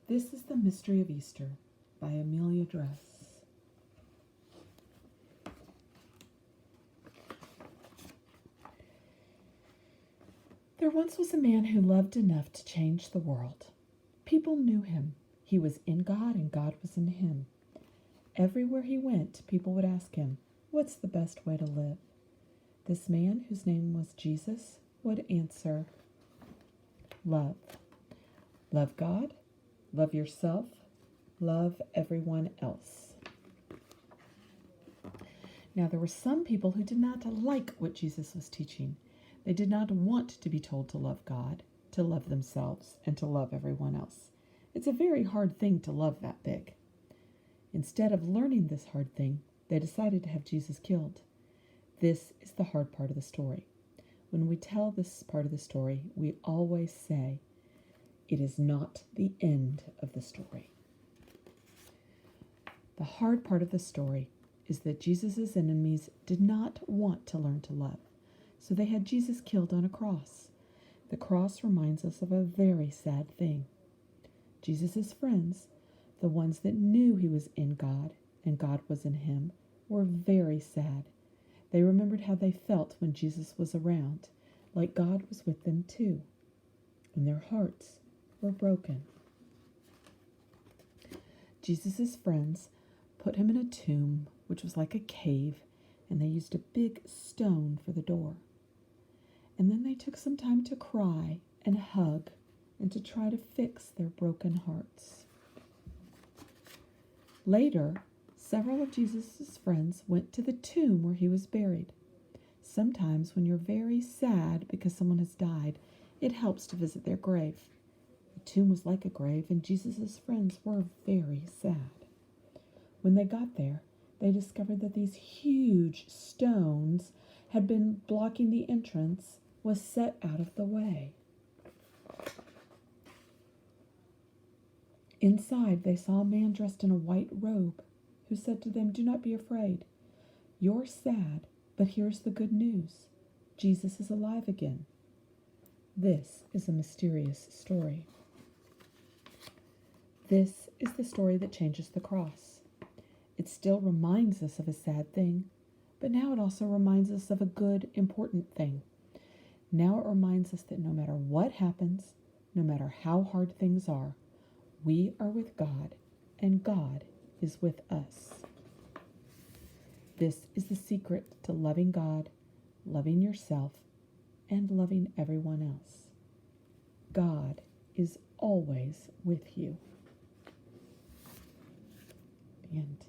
This is The Mystery of Easter by Amelia Dress. There once was a man who loved enough to change the world. People knew him. He was in God and God was in him. Everywhere he went, people would ask him, "What's the best way to live?" This man, whose name was Jesus, would answer, "Love. Love God, love yourself, love everyone else." Now, there were some people who did not like what Jesus was teaching. They did not want to be told to love God, to love themselves, and to love everyone else. It's a very hard thing to love that big. Instead of learning this hard thing, they decided to have Jesus killed. This is the hard part of the story. When we tell this part of the story, we always say, it is not the end of the story. The hard part of the story is that Jesus' enemies did not want to learn to love, so they had Jesus killed on a cross. The cross reminds us of a very sad thing. Jesus' friends, the ones that knew he was in God and God was in him, were very sad. They remembered how they felt when Jesus was around, like God was with them too, and their hearts were broken. Jesus' friends put him in a tomb, which was like a cave, and they used a big stone for the door. And then they took some time to cry and hug and to try to fix their broken hearts. Later, several of Jesus' friends went to the tomb where he was buried. Sometimes when you're very sad because someone has died, it helps to visit their grave. The tomb was like a grave, and Jesus' friends were very sad. When they got there, they discovered that these huge stones had been blocking the entrance, was set out of the way. Inside, they saw a man dressed in a white robe who said to them, "Do not be afraid. You're sad, but here's the good news. Jesus is alive again." This is a mysterious story. This is the story that changes the cross. It still reminds us of a sad thing, but now it also reminds us of a good, important thing. Now it reminds us that no matter what happens, no matter how hard things are, we are with God, and God is with us. This is the secret to loving God, loving yourself, and loving everyone else. God is always with you. The end.